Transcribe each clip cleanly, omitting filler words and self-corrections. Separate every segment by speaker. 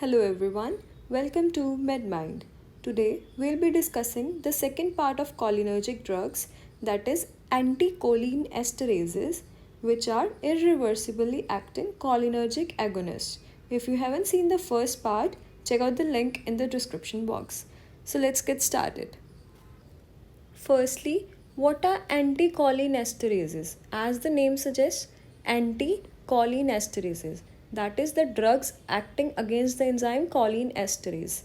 Speaker 1: Hello everyone, welcome to MedMind. Today we'll be discussing the second part of cholinergic drugs, that is anticholine esterases, which are irreversibly acting cholinergic agonists. If you haven't seen the first part, check out the link in the description box. So let's get started. Firstly, what are anticholinesterases? As the name suggests, anticholinesterases, that is the drugs acting against the enzyme choline esterase.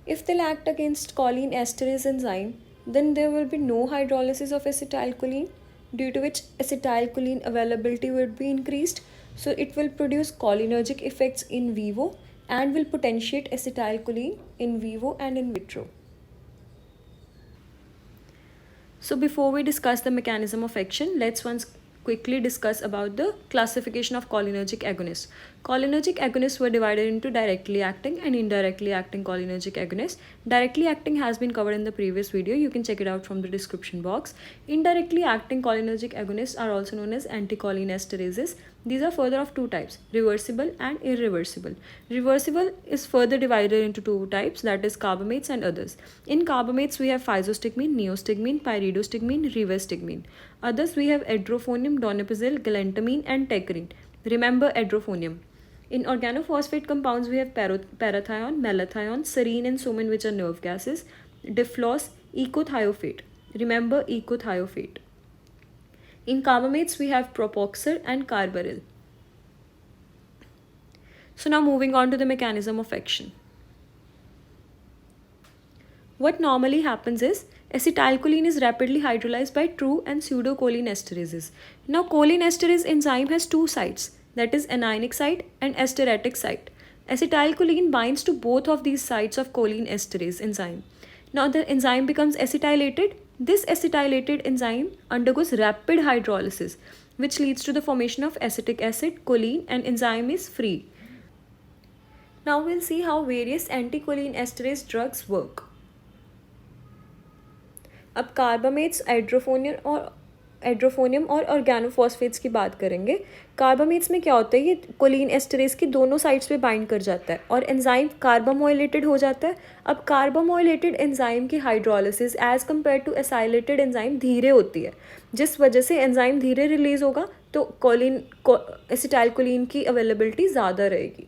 Speaker 1: If they'll act against choline esterase enzyme, then there will be no hydrolysis of acetylcholine, due to which acetylcholine availability would be increased. So it will produce cholinergic effects in vivo and will potentiate acetylcholine in vivo and in vitro. So before we discuss the mechanism of action, let's once quickly discuss about the classification of cholinergic agonists. Cholinergic agonists were divided into directly acting and indirectly acting cholinergic agonists. Directly acting has been covered in the previous video. You can check it out from the description box. Indirectly acting cholinergic agonists are also known as anticholinesterases. These are further of two types, reversible and irreversible. Reversible is further divided into two types, that is carbamates and others. In carbamates we have physostigmine, neostigmine, pyridostigmine, rivastigmine. Others we have edrophonium, donepezil, galantamine and tecarine. Remember edrophonium. In organophosphate compounds we have parathion, malathion, serine and soman, which are nerve gases, diflos, ecothiopate. Remember ecothiopate. In carbamates we have propoxyl and carbaryl. So now moving on to the mechanism of action. What normally happens is acetylcholine is rapidly hydrolyzed by true and pseudocholine esterases. Now choline esterase enzyme has two sites, that is anionic site and esteratic site. Acetylcholine binds to both of these sites of choline esterase enzyme. Now the enzyme becomes acetylated. This acetylated enzyme undergoes rapid hydrolysis, which leads to the formation of acetic acid, choline, and enzyme is free. Now we'll see how various anticholine esterase drugs work. अब carbamates एड्रोफोनियम और organophosphates की बात करेंगे. Carbamates में क्या होता है, ये कोलिन एस्टरेज की दोनों साइड्स पे बाइंड कर जाता है और एंजाइम कार्बामोइलेटेड हो जाता है. अब कार्बामोइलेटेड एंजाइम की hydrolysis as compare to acylated enzyme धीरे होती है, जिस वजह से एंजाइम धीरे रिलीज होगा तो एसिटाइलकोलिन की अवेलेबिलिटी ज़्यादा रहेगी.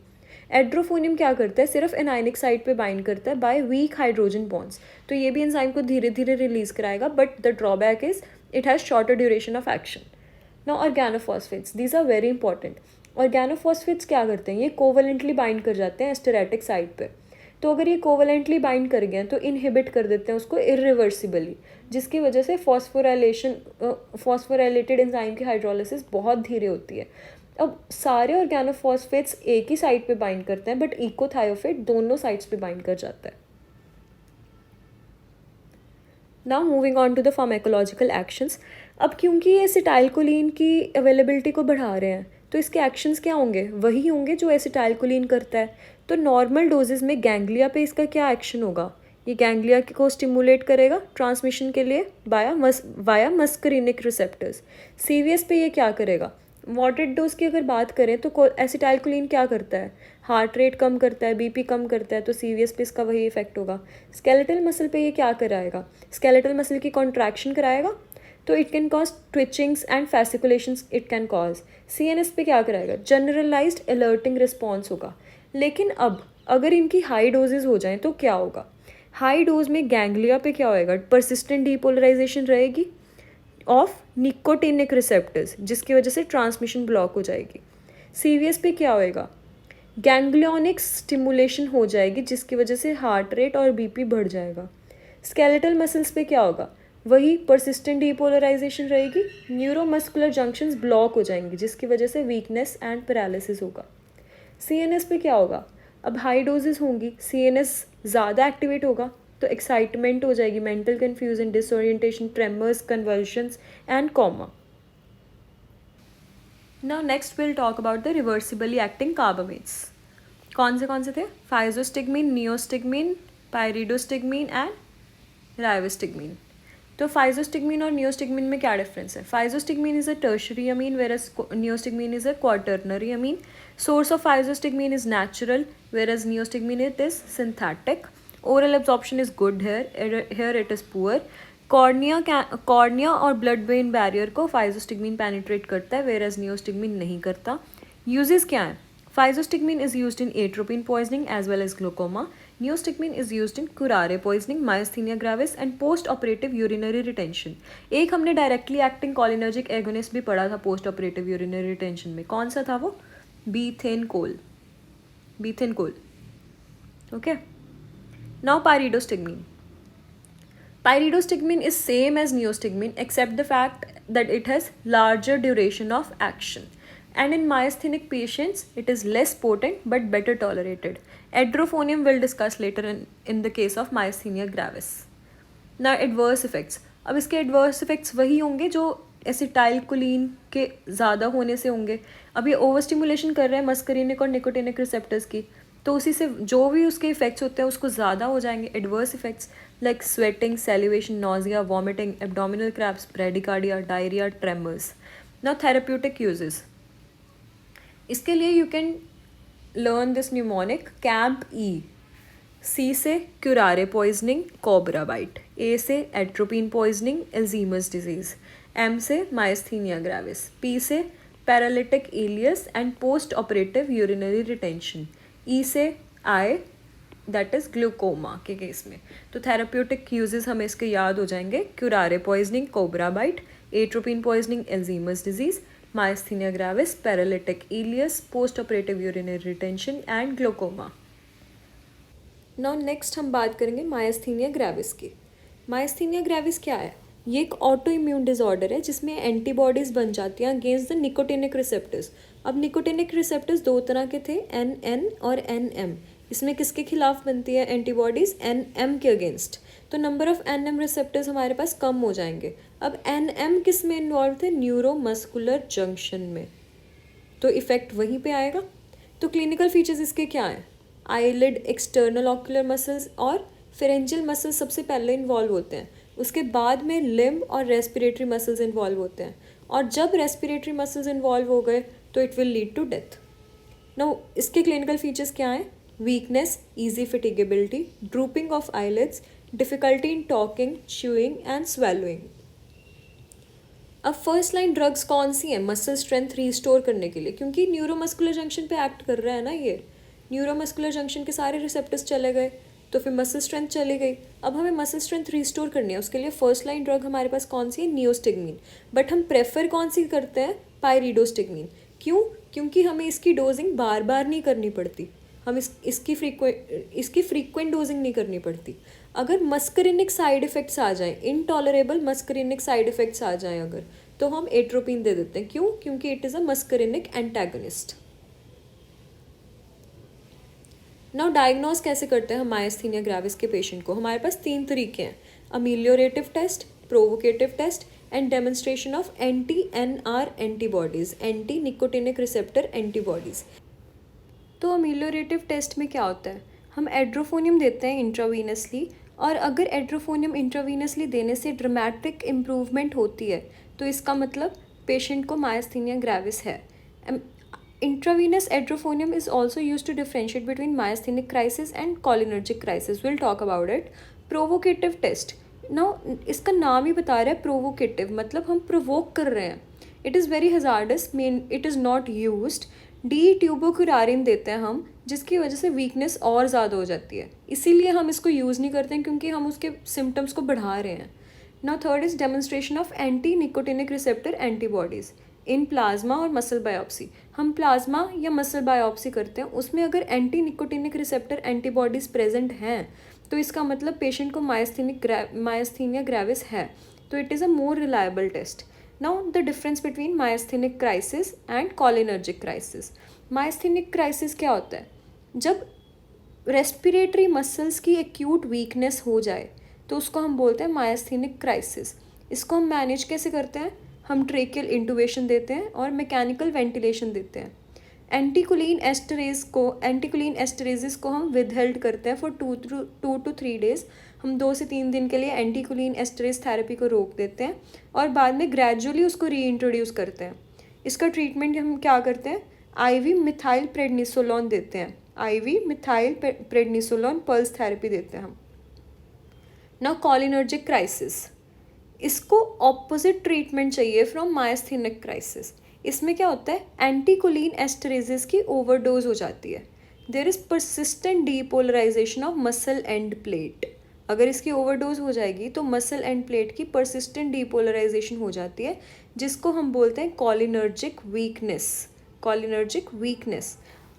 Speaker 1: एड्रोफोनियम क्या करता है, सिर्फ एनायनिक साइड पे बाइंड करता है बाय वीक हाइड्रोजन बॉन्ड्स, तो ये भी एंजाइम को धीरे धीरे रिलीज कराएगा, but the drawback is it has shorter duration of action. Now organophosphates, these are very important. Organophosphates क्या करते हैं, ये कोवलेंटली बाइंड कर जाते हैं एस्टेरेटिक साइड पे. तो अगर ये कोवलेंटली बाइंड कर गए तो इनहिबिट कर देते हैं उसको इरिवर्सिबली, जिसकी वजह से फॉस्फोराइलेटेड एंजाइम की हाइड्रोलिसिस बहुत धीरे होती है. अब सारे ऑर्गेनोफॉस्फेट्स एक ही साइड पे बाइंड करते हैं, बट इकोथायोफेट दोनों साइड्स पे बाइंड कर जाता है. Now moving on to the pharmacological actions. अब क्योंकि ये एसिटाइलकोलिन की अवेलेबिलिटी को बढ़ा रहे हैं, तो इसके एक्शंस क्या होंगे, वही होंगे जो एसिटाइलकोलिन करता है. तो नॉर्मल डोजेज में गैंग्लिया पे इसका क्या एक्शन होगा, ये गैंग्लिया को स्टिमुलेट करेगा ट्रांसमिशन के लिए वाया मस्करिनिक रिसेप्टर्स. सीवीएस पे ये क्या करेगा, मॉडरेट डोज की अगर बात करें तो एसिटाइलकोलिन क्या करता है, हार्ट रेट कम करता है, बीपी कम करता है, तो सीवीएस पे इसका वही इफेक्ट होगा. स्केलेटल मसल पे ये क्या कराएगा, स्केलेटल मसल की कॉन्ट्रैक्शन कराएगा, तो it can cause twitchings and fasciculations it can cause. CNS पे क्या कराएगा, जनरलाइज्ड अलर्टिंग रिस्पॉन्स होगा. लेकिन अब अगर इनकी हाई डोजेज हो जाएं तो क्या होगा, हाई डोज में गैंग्लिया पे क्या होएगा, परसिस्टेंट डीपोलराइजेशन रहेगी ऑफ निकोटिनिक रिसेप्टर्स, जिसकी वजह से ट्रांसमिशन ब्लॉक हो जाएगी. सीवीएस पे क्या होएगा, गैंग्लियोनिक स्टिमुलेशन हो जाएगी, जिसकी वजह से हार्ट रेट और बीपी बढ़ जाएगा. स्केलेटल मसल्स पे क्या होगा, वही परसिस्टेंट डीपोलराइजेशन रहेगी, न्यूरोमस्कुलर जंक्शंस ब्लॉक हो जाएंगी, जिसकी वजह से वीकनेस एंड पैरालिसिस होगा. सीएनएस पे क्या होगा, अब हाई डोजेस होंगी, सीएनएस ज़्यादा एक्टिवेट होगा, तो एक्साइटमेंट हो जाएगी, mental confusion, disorientation, tremors, conversions and comma. Now next will talk about the reversibly acting carbamates. कौन से थे, फाइजोस्टिग्मीन, नियोस्टिग्मीन, पायरिडोस्टिग्मीन एंड राइवोस्टिग्मीन. तो फाइजोस्टिग्मीन और नियोस्टिग्मीन में क्या डिफरेंस है? Physostigmine is a tertiary amine whereas neostigmine is a quaternary amine. Source of physostigmine is natural, whereas neostigmine it is synthetic. Oral absorption is good here. Here it is poor. Cornea और blood brain barrier को फाइजोस्टिग्मीन penetrate करता है, whereas neostigmine नहीं करता. Uses क्या है? Physostigmine is used in atropine poisoning as well as glaucoma. Neostigmine is used in curare poisoning, myasthenia gravis and post operative urinary retention. एक हमने डायरेक्टली एक्टिंग कॉलिनर्जिक एगोनिस्ट भी पढ़ा था पोस्ट ऑपरेटिव यूरिनरी रिटेंशन में. कौन सा था वो? बीथेनकोल. Okay. Now pyridostigmine. Pyridostigmine is same as neostigmine except the fact that it has larger duration of action. And in myasthenic patients, it is less potent but better tolerated. Edrophonium we'll discuss later in the case of myasthenia gravis. Now adverse effects. अब इसके adverse effects वही होंगे जो acetylcholine के ज़्यादा होने से होंगे. अब ये ओवर स्टिमुलेशन कर रहे हैं मस्करीनिक और निकोटिनिक रिसेप्टर्स की, तो उसी से जो भी उसके इफेक्ट्स होते हैं उसको ज़्यादा हो जाएंगे. Adverse effects like sweating, salivation, nausea, vomiting, abdominal cramps, bradycardia, diarrhoea, tremors. Now therapeutic uses. इसके लिए you can learn this mnemonic camp E. C से curare poisoning, cobra bite. A से atropine poisoning, Alzheimer's disease. M से myasthenia gravis. P से paralytic ileus and post operative urinary retention. E से eye, that is glaucoma के case में. तो therapeutic uses हमें इसके याद हो जाएंगे. क्यूरारे poisoning, cobra bite. Atropine poisoning, Alzheimer's disease. Myasthenia gravis, paralytic ileus, post operative urinary retention and glaucoma. Now next हम बात करेंगे मायस्थीनिया ग्रेविस की. मायस्थीनिया ग्रेविस क्या है? ये एक ऑटो इम्यून डिसऑर्डर है जिसमें एंटीबॉडीज़ बन जाती हैं अगेंस्ट द निकोटिनिक रिसेप्टर्स. अब निकोटिनिक रिसेप्टर्स दो तरह के थे, एन और एन. इसमें किसके खिलाफ बनती है एंटीबॉडीज़? एन के अगेंस्ट. तो नंबर ऑफ एन रिसेप्टर्स हमारे पास कम हो जाएंगे. अब एन किस में इन्वॉल्व थे? न्यूरोमस्कुलर जंक्शन में. तो इफेक्ट वहीं पे आएगा. तो क्लिनिकल फीचर्स इसके क्या हैं? आईलिड, एक्सटर्नल ऑक्यूलर मसल्स और फेरेंजियल मसल्स सबसे पहले इन्वॉल्व होते हैं. उसके बाद में लिम्ब और रेस्पिरेटरी मसल्स इन्वॉल्व होते हैं. और जब रेस्पिरेटरी मसल्स इन्वॉल्व हो गए तो it will lead to death. Now इसके क्लिनिकल फीचर्स क्या हैं? Weakness, easy fatigability, drooping of eyelids, difficulty in talking, chewing and swallowing. अब फर्स्ट लाइन ड्रग्स कौन सी हैं मसल स्ट्रेंथ रिस्टोर करने के लिए? क्योंकि न्यूरोमस्कुलर जंक्शन पे एक्ट कर रहा है ना ये. न्यूरोमस्कुलर जंक्शन के सारे रिसेप्टर्स चले गए तो फिर मसल स्ट्रेंथ चली गई. अब हमें मसल स्ट्रेंथ रिस्टोर करनी है, उसके लिए फर्स्ट लाइन ड्रग हमारे पास कौन सी है? नियोस्टिग्मीन. बट हम प्रेफर कौन सी करते हैं? पायरिडोस्टिग्मीन. क्यों? क्योंकि हमें इसकी डोजिंग बार बार नहीं करनी पड़ती. हम इसकी फ्रीक्वेंट डोजिंग नहीं करनी पड़ती. अगर मस्करिनिक साइड इफ़ेक्ट्स आ जाएँ, इनटॉलरेबल मस्करिनिक साइड इफ़ेक्ट्स आ जाएँ अगर, तो हम एट्रोपिन दे देते हैं. क्यों? क्योंकि it is a muscarinic antagonist. Now diagnose कैसे करते हैं हम मायस्थीनिया ग्रेविस के पेशेंट को? हमारे पास 3 तरीके हैं: ameliorative test, provocative test and demonstration of anti NR antibodies, anti nicotinic receptor antibodies. तो अमेलियोरेटिव टेस्ट में क्या होता है? हम एड्रोफोनियम देते हैं इंट्रावीनसली, और अगर एड्रोफोनियम इंट्रावीनसली देने से ड्रामेटिक इम्प्रूवमेंट होती है तो इसका मतलब पेशेंट को मायस्थीनिया ग्रेविस है. Intravenous edrophonium is also used to differentiate between myasthenic crisis and cholinergic crisis. We'll talk about it. Provocative test. Now, इसका नाम ही बता रहा है provocative, मतलब हम provoke कर रहे हैं. It is very hazardous. It is not used. D-tubercularium देते हैं हम, जिसकी वजह से weakness और ज़्यादा हो जाती है. इसीलिए हम इसको यूज़ नहीं करते हैं, क्योंकि हम उसके symptoms को बढ़ा रहे हैं. Now, third is demonstration of anti-nicotinic receptor antibodies in plasma और मसल बायोप्सी. हम प्लाज्मा या मसल बायोप्सी करते हैं, उसमें अगर anti nicotinic receptor antibodies present हैं तो इसका मतलब पेशेंट को मायस्थीनिया ग्रेविस है. तो it is a more reliable test. Now the difference between myasthenic crisis and cholinergic crisis. Myasthenic crisis क्या होता है? जब रेस्पिरेटरी मसल्स की एक्यूट वीकनेस हो जाए तो उसको हम बोलते हैं मायस्थेनिक क्राइसिस. इसको हम मैनेज कैसे करते हैं? हम ट्रेकियल इंटुबेशन देते हैं और मैकेनिकल वेंटिलेशन देते हैं. एंटीकोलिन एस्टरेजेस को हम विदहेल्ड करते हैं फॉर 2 to 3 days। हम 2 से 3 दिन के लिए एंटीकोलिन एस्टरेज थेरेपी को रोक देते हैं और बाद में ग्रेजुअली उसको रीइंट्रोड्यूस करते हैं। इसका ट्रीटमेंट हम क्या करते हैं, आईवी मिथाइल प्रेडनिसोलोन देते हैं, IV methyl prednisolone pulse therapy देते हैं हम। नाउ कॉलिनर्जिक क्राइसिस, इसको ऑपोजिट ट्रीटमेंट चाहिए फ्रॉम मायस्थेनिक क्राइसिस। इसमें क्या होता है, एंटीकोलिन एस्टरेजेस की ओवरडोज हो जाती है। There is persistent depolarization of muscle end plate. अगर इसकी ओवरडोज हो जाएगी तो मसल एंड प्लेट की परसिस्टेंट डीपोलराइजेशन हो जाती है, जिसको हम बोलते हैं कॉलिनर्जिक वीकनेस। Cholinergic weakness.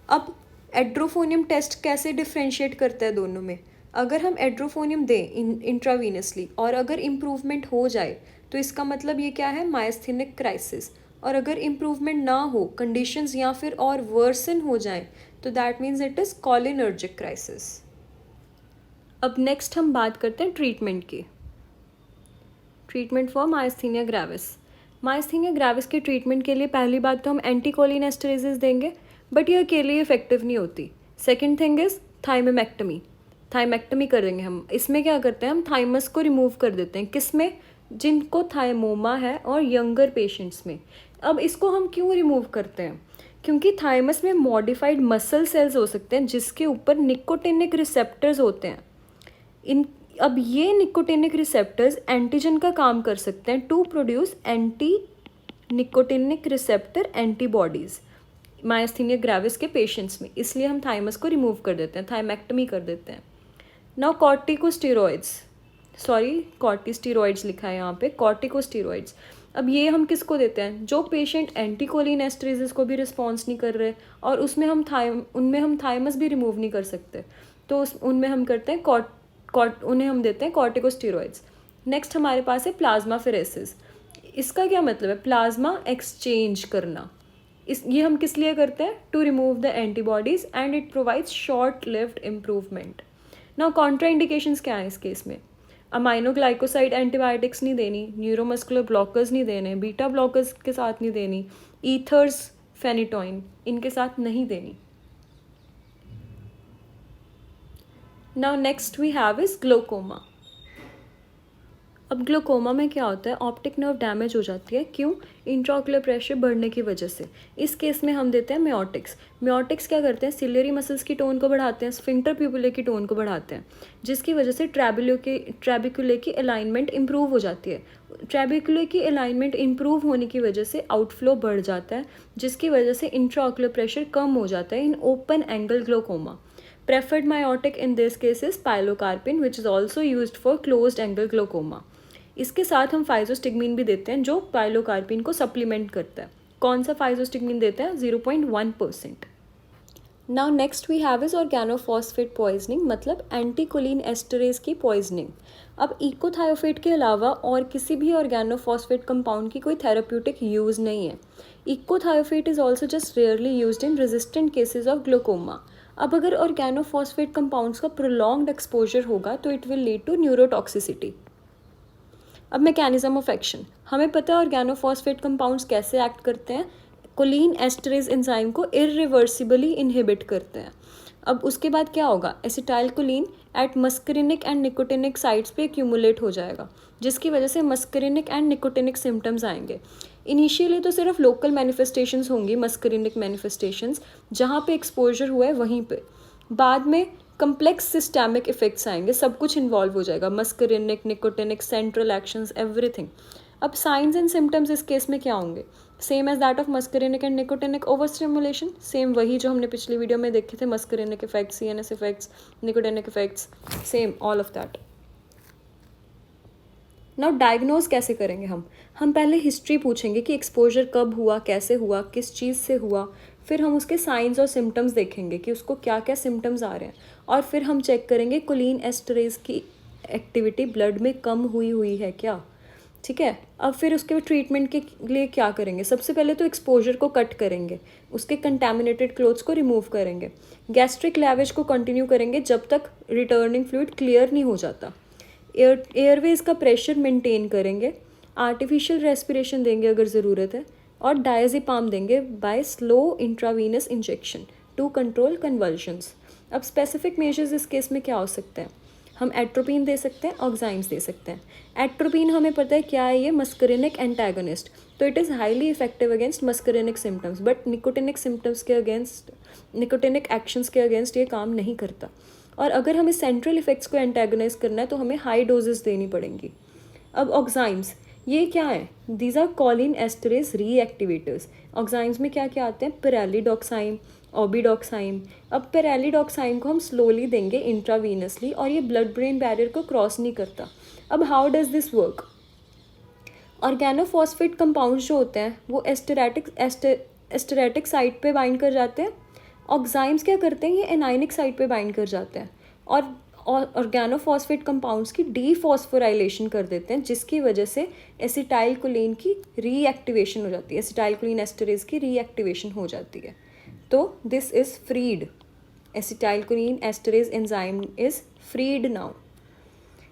Speaker 1: अब एड्रोफोनियम टेस्ट कैसे डिफ्रेंशिएट करता है दोनों में। अगर हम एड्रोफोनियम दें इंट्रावीनसली और अगर इम्प्रूवमेंट हो जाए तो इसका मतलब ये क्या है, मायस्थेनिक क्राइसिस। और अगर इम्प्रूवमेंट ना हो, कंडीशंस या फिर और वर्सन हो जाएं, तो that means it is cholinergic crisis. अब नेक्स्ट हम बात करते हैं ट्रीटमेंट की। Treatment for myasthenia gravis. Myasthenia gravis के ट्रीटमेंट के लिए पहली बात तो हम एंटीकोलिन एस्टरेजेस देंगे, बट ये अकेले इफेक्टिव नहीं होती। Second thing is thymectomy. Thymectomy कर देंगे हम। इसमें क्या करते हैं, हम थाइमस को रिमूव कर देते हैं। किस में, जिनको थाइमोमा है और यंगर पेशेंट्स में। अब इसको हम क्यों रिमूव करते हैं, क्योंकि थाइमस में मॉडिफाइड मसल सेल्स हो सकते हैं जिसके ऊपर निकोटिनिक रिसेप्टर्स होते हैं। अब ये निकोटिनिक रिसेप्टर्स एंटीजन का काम कर सकते हैं to produce anti nicotinic receptor antibodies myasthenia gravis के पेशेंट्स में। इसलिए हम थाइमस को रिमूव कर देते हैं, थाइमेक्टमी कर देते हैं। नाउ कॉर्टिकोस्टेरॉइड्स, कॉर्टिस्टेरॉइड्स लिखा है यहाँ पे, कॉर्टिकोस्टेरॉइड्स। अब ये हम किसको देते हैं, जो पेशेंट एंटीकोलिन एस्टरेजेस को भी रिस्पॉन्स नहीं कर रहे और उनमें हम थाइमस भी रिमूव नहीं कर सकते, तो उनमें हम करते हैं उन्हें हम देते हैं कॉर्टिकोस्टेरॉइड्स। नेक्स्ट हमारे पास है प्लाज्माफेरेसिस। इसका क्या मतलब है, प्लाज्मा एक्सचेंज करना। ये हम किस लिए करते हैं, to remove the antibodies and it provides short lived improvement. Now contraindications क्या है इस केस में, अमाइनोग्लाइकोसाइड एंटीबायोटिक्स नहीं देनी, न्यूरोमस्कुलर ब्लॉकर्स नहीं देने, बीटा ब्लॉकर्स के साथ नहीं देनी, ईथर्स फेनिटोइन इनके साथ नहीं देनी। Now next we have is glaucoma. अब ग्लोकोमा में क्या होता है, ऑप्टिक नर्व डैमेज हो जाती है। क्यों, इंट्राओकुलर प्रेशर बढ़ने की वजह से। इस केस में हम देते हैं म्योटिक्स। म्योटिक्स क्या करते हैं, सिलियरी मसल्स की टोन को बढ़ाते हैं, स्फिंक्टर प्यूपिले की टोन को बढ़ाते हैं, जिसकी वजह से ट्रैबिकुले की अलाइनमेंट इंप्रूव हो जाती है। ट्रैबिकुले की अलाइनमेंट इंप्रूव होने की वजह से आउटफ्लो बढ़ जाता है, जिसकी वजह से इंट्राओकुलर प्रेशर कम हो जाता है in open angle glaucoma. Preferred miotic in this case is pilocarpine, which is also used for closed angle glaucoma. इसके साथ हम फाइजोस्टिग्मीन भी देते हैं जो पाइलोकार्पिन को सप्लीमेंट करता है। कौन सा फाइजोस्टिग्मीन देते हैं, 0.1%। Now next we have is organophosphate poisoning, मतलब एंटीकोलिन एस्टरेज की पॉइजनिंग। अब इकोथायोफेट के अलावा और किसी भी ऑर्गेनोफॉस्फेट कंपाउंड की कोई थेराप्यूटिक यूज़ नहीं है। Echothiophate is also just rarely used in resistant cases of glaucoma. अब अगर ऑर्गेनोफॉस्फेट कंपाउंड्स का प्रोलॉन्ग्ड एक्सपोजर होगा तो it will lead to neurotoxicity. अब मैकेनिज्म ऑफ एक्शन, हमें पता है ऑर्गेनोफॉस्फेट कंपाउंड्स कैसे एक्ट करते हैं, कोलिन एस्टरेज एंजाइम को इरिवर्सिबली इनहिबिट करते हैं। अब उसके बाद क्या होगा, acetylcholine at muscarinic and nicotinic sites पे एक्यूमुलेट हो जाएगा, जिसकी वजह से मस्करिनिक एंड निकोटिनिक सिम्टम्स आएंगे। इनिशियली तो सिर्फ लोकल मैनिफेस्टेशंस होंगी, मस्करिनिक मैनिफेस्टेशंस जहाँ पे एक्सपोजर हुआ है वहीं पे। बाद में कम्प्लेक्स सिस्टैमिक इफेक्ट्स आएंगे, सब कुछ इन्वॉल्व हो जाएगा, muscarinic, nicotinic, central actions, everything. अब साइंस एंड सिम्टम्स इस केस में क्या होंगे, same as that of muscarinic and nicotinic over stimulation, same वही जो हमने पिछली वीडियो में देखे थे, muscarinic effects, CNS effects, nicotinic effects, same all of that. Now diagnose कैसे करेंगे हम पहले हिस्ट्री पूछेंगे कि एक्सपोजर कब हुआ, कैसे हुआ, किस चीज़ से हुआ। फिर हम उसके साइंस और सिम्टम्स देखेंगे कि उसको क्या क्या सिम्टम्स आ रहे हैं, और फिर हम चेक करेंगे कोलिन एस्टरेज की एक्टिविटी ब्लड में कम हुई है क्या, ठीक है। अब फिर उसके ट्रीटमेंट के लिए क्या करेंगे, सबसे पहले तो एक्सपोजर को कट करेंगे, उसके कंटेमिनेटेड क्लोथ्स को रिमूव करेंगे, गैस्ट्रिक लैवेज को कंटिन्यू करेंगे जब तक रिटर्निंग फ्लूइड क्लियर नहीं हो जाता, एयरवेज का प्रेशर मेंटेन करेंगे, आर्टिफिशियल रेस्पिरेशन देंगे अगर ज़रूरत है, और डायज़ेपाम देंगे by slow intravenous injection to control convulsions. अब स्पेसिफिक मेजर्स इस केस में क्या हो सकते हैं? हम एट्रोपिन दे सकते हैं, ऑक्साइम्स दे सकते हैं। एट्रोपिन हमें पता है क्या है, ये मस्करिनिक एंटागोनिस्ट, तो it is highly effective against muscarinic symptoms, but nicotinic symptoms के अगेंस्ट, निकोटिनिक एक्शंस के अगेंस्ट ये काम नहीं करता। और अगर हमें सेंट्रल इफेक्ट्स को एंटागोनाइज करना है तो हमें हाई डोजेस देनी पड़ेंगी। अब ऑक्साइम्स ये क्या है? These are choline esterase reactivators. Oximes में क्या क्या आते हैं? पिरालीडॉक्साइम, ओबिडॉक्साइम। अब पिरालीडॉक्साइम को हम स्लोली देंगे इंट्रावीनसली और ये ब्लड ब्रेन बैरियर को क्रॉस नहीं करता। अब how does this work? Organophosphate compound जो होते हैं वो एस्टरेटिक साइट पे बाइंड कर जाते हैं। ऑक्साइम्स क्या करते हैं? ये एनाइनिक साइट पे बाइंड कर जाते हैं और ऑर्गेनोफॉस्फेट कंपाउंड्स की डीफॉस्फोराइलेशन कर देते हैं, जिसकी वजह से एसिटाइलकोलिन की रीएक्टिवेशन हो जाती है, एसिटाइलकोलिन एस्टरेज की रीएक्टिवेशन हो जाती है। तो this is freed, acetylcholine esterase enzyme is freed now.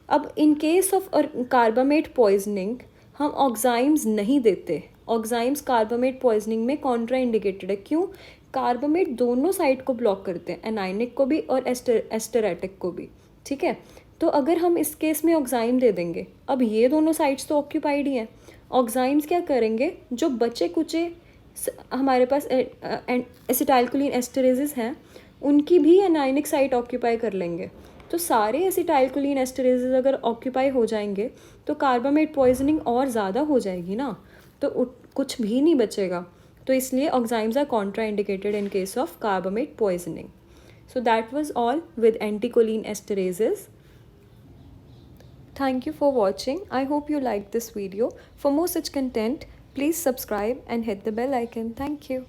Speaker 1: अब in case of carbamate poisoning हम ऑक्साइम्स नहीं देते। ऑक्साइम्स कार्बामेट पॉइजनिंग में कॉन्ट्रा इंडिकेटेड है। क्यों? कार्बामेट दोनों साइड को ब्लॉक करते हैं, एनाइनिक को भी और एस्टरेटिक को भी। ठीक है, तो अगर हम इस केस में ऑक्साइम दे देंगे, अब ये दोनों साइड्स तो ऑक्यूपाइड ही हैं। ऑक्साइम्स क्या करेंगे? जो बचे कुचे हमारे पास एसिटाइलकोलिन एस्टरेजेस हैं उनकी भी एनाइनिक साइट ऑक्यूपाई कर लेंगे। तो सारे एसिटाइलकोलिन एस्टरेजेस अगर ऑक्यूपाई हो जाएंगे तो कार्बामेट पॉइजनिंग और ज़्यादा हो जाएगी ना, तो कुछ भी नहीं बचेगा। तो इसलिए oximes are contraindicated in case of carbamate poisoning. So that was all with anticholine esterases. Thank you for watching. I hope you liked this video. For more such content, please subscribe and hit the bell icon. Thank you.